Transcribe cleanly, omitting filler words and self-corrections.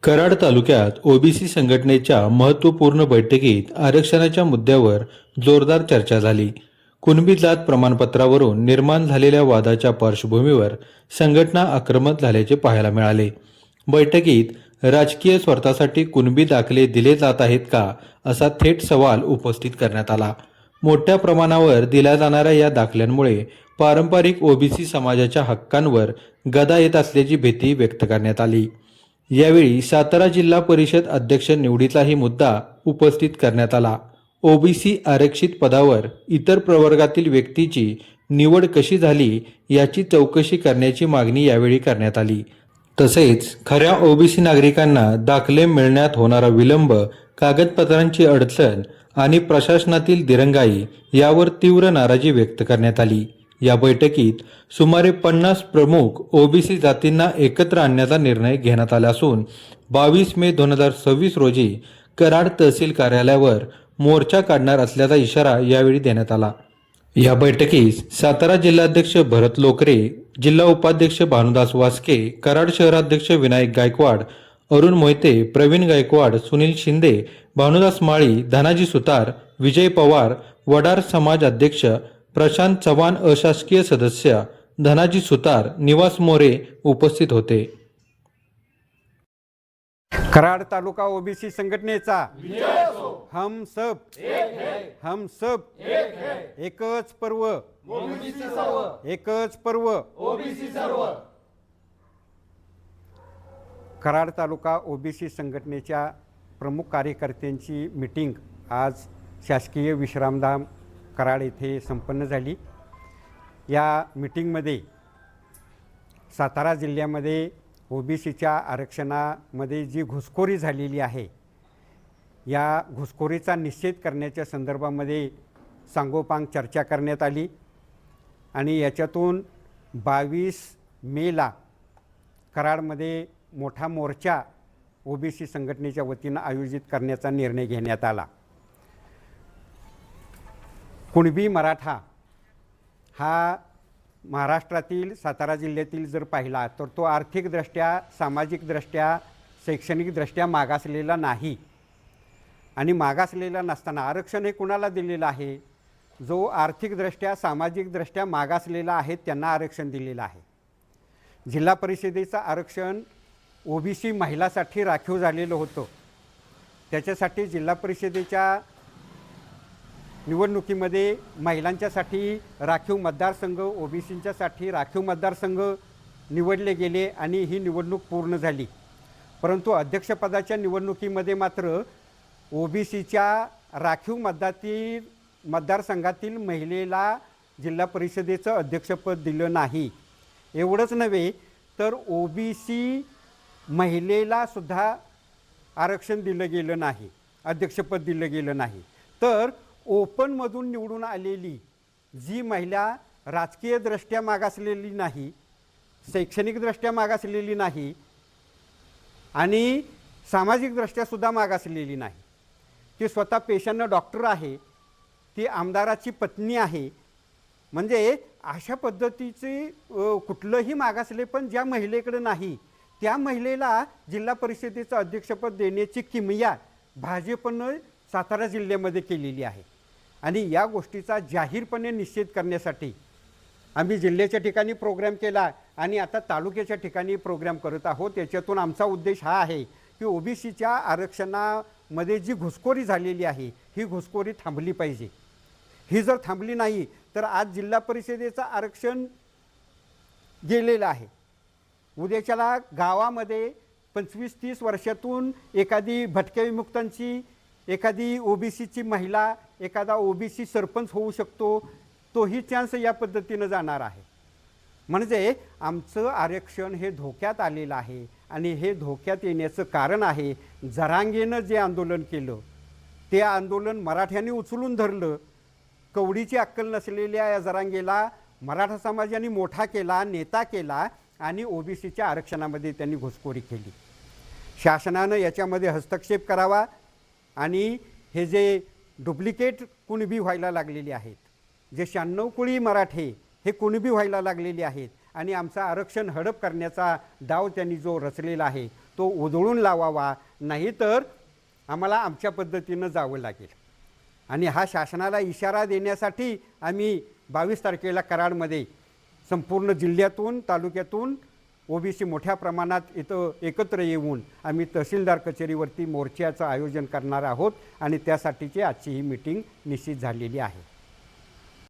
कराड तालुक्यात ओबीसी संघटनेच्या महत्त्वपूर्ण बैठकीत आरक्षणाच्या मुद्द्यावर जोरदार चर्चा झाली. कुणबी जात प्रमाणपत्रावरून निर्माण झालेल्या वादाच्या पार्श्वभूमीवर संघटना आक्रमक झाल्याचे पाहायला मिळाले. बैठकीत राजकीय स्वार्थासाठी कुणबी दाखले दिले जात आहेत का, असा थेट सवाल उपस्थित करण्यात आला. मोठ्या प्रमाणावर दिल्या जाणाऱ्या या दाखल्यांमुळे पारंपरिक ओबीसी समाजाच्या हक्कांवर गदा येत असल्याची भीती व्यक्त करण्यात आली. यावेळी सातारा जिल्हा परिषद अध्यक्ष निवडीचाही मुद्दा उपस्थित करण्यात आला. ओबीसी आरक्षित पदावर इतर प्रवर्गातील व्यक्तीची निवड कशी झाली याची चौकशी करण्याची मागणी यावेळी करण्यात आली. तसेच खऱ्या ओबीसी नागरिकांना दाखले मिळण्यात होणारा विलंब, कागदपत्रांची अडचण आणि प्रशासनातील दिरंगाई यावर तीव्र नाराजी व्यक्त करण्यात आली. या बैठकीत सुमारे 50 प्रमुख ओबीसी जातींना एकत्र आणण्याचा निर्णय घेण्यात आला असून 22 मे 2026 रोजी कराड तहसील कार्यालयावर मोर्चा काढणार असल्याचा इशारा यावेळी देण्यात आला. या बैठकीस सातारा जिल्हाध्यक्ष भरत लोकरे, जिल्हा उपाध्यक्ष भानुदास वास्के, कराड शहराध्यक्ष विनायक गायकवाड, अरुण मोहिते, प्रवीण गायकवाड, सुनील शिंदे, भानुदास माळी, धनाजी सुतार, विजय पवार, वडार समाज अध्यक्ष प्रशांत चव्हाण, अशासकीय सदस्य धनाजी सुतार, निवास मोरे उपस्थित होते. कराड तालुका ओबीसी संघटनेचा हम सब एकच पर्व, एकच पर्व. कराड तालुका ओबीसी संघटनेच्या प्रमुख कार्यकर्त्यांची मीटिंग आज शासकीय विश्रामधाम कराड येथे संपन्न झाली. या मीटिंगमध्ये सातारा जिल्ह्यामध्ये ओबीसीच्या आरक्षणामध्ये जी घुसखोरी झालेली आहे, या घुसखोरीचा निषेध करण्याच्या संदर्भामध्ये सांगोपांग चर्चा करण्यात आली आणि याच्यातून 22 मेला कराडमध्ये मोठा मोर्चा ओबीसी संघटनेच्या वतीनं आयोजित करण्याचा निर्णय घेण्यात आला. कुणबी मराठा हा महाराष्ट्रातील सातारा जिल्ह्यातील जर पाहिला तर तो आर्थिकदृष्ट्या, सामाजिकदृष्ट्या, शैक्षणिकदृष्ट्या मागासलेला नाही. आणि मागासलेला नसताना आरक्षण हे कुणाला दिलेलं आहे? जो आर्थिकदृष्ट्या, सामाजिकदृष्ट्या मागासलेला आहे त्यांना आरक्षण दिलेलं आहे. जिल्हा परिषदेचं आरक्षण ओबीसी महिलासाठी राखीव झालेलं होतं. त्याच्यासाठी जिल्हा परिषदेच्या निवडणुकीमध्ये महिलांच्यासाठी राखीव मतदारसंघ, ओबीसींच्यासाठी राखीव मतदारसंघ निवडले गेले आणि ही निवडणूक पूर्ण झाली. परंतु अध्यक्षपदाच्या निवडणुकीमध्ये मात्र ओबीसीच्या राखीव मतदारसंघातील महिलेला जिल्हा परिषदेचं अध्यक्षपद दिलं नाही. एवढंच नव्हे तर ओबीसी महिलेला सुद्धा आरक्षण दिलं गेलं नाही, अध्यक्षपद दिलं गेलं नाही. तर ओपनमधून निवडून आलेली जी महिला राजकीयदृष्ट्या मागासलेली नाही, शैक्षणिकदृष्ट्या मागासलेली नाही आणि सामाजिकदृष्ट्यासुद्धा मागासलेली नाही, ती स्वतः पेशानं डॉक्टर आहे, ती आमदाराची पत्नी आहे, म्हणजे अशा पद्धतीचे कुठलंही मागासले पण ज्या महिलेकडे नाही त्या महिलेला जिल्हा परिषदेचं अध्यक्षपद देण्याची किमया भाजपनं सातारा जिल्ह्यामध्ये केलेली आहे. आणि या गोष्टीचा जाहीरपणे निषेध करण्यासाठी आम्ही जिल्ह्याच्या ठिकाणी प्रोग्राम केला आणि आता तालुक्याच्या ठिकाणी प्रोग्राम करत आहोत. त्याच्यातून आमचा उद्देश हा आहे की ओबीसीच्या आरक्षणामध्ये जी घुसखोरी झालेली आहे ही घुसखोरी थांबली पाहिजे. ही जर थांबली नाही तर आज जिल्हा परिषदेचं आरक्षण गेलेलं आहे. उद्याच्याला गावामध्ये 25-30 वर्षातून एखादी भटक्या विमुक्तांची, एखादी ओबीसीची महिला, एखादा ओबीसी सरपंच होऊ शकतो, तोही चान्स या पद्धतीनं जाणार आहे. म्हणजे आमचं आरक्षण हे धोक्यात आलेलं आहे आणि हे धोक्यात येण्याचं कारण आहे जरांगेनं जे आंदोलन केलं ते आंदोलन मराठ्यांनी उचलून धरलं. कवडीची अक्कल नसलेल्या या जरांगेला मराठा समाजाने मोठा केला, नेता केला आणि ओबीसीच्या आरक्षणामध्ये त्यांनी घुसखोरी केली. शासनानं याच्यामध्ये हस्तक्षेप करावा आणि हे जे डुप्लिकेट कुणबी व्हायला लागलेली आहेत, जे 96 कुळी मराठे हे कुणबी व्हायला लागलेले आहेत आणि आमचं आरक्षण हडप करण्याचा डाव त्यांनी जो रचलेला आहे तो उधळून लावावा, नाहीतर आम्हाला आमच्या पद्धतीनं जावं लागेल. आणि हा शासनाला इशारा देण्यासाठी आम्ही 22 तारखेला कराडमध्ये संपूर्ण जिल्ह्यातून तालुक्यातून ओबीसी मोठ्या प्रमाणात इथं एकत्र येऊन आम्ही तहसीलदार कचेरीवरती मोर्चाचं आयोजन करणार आहोत आणि त्यासाठीची आजची ही मीटिंग निश्चित झालेली आहे.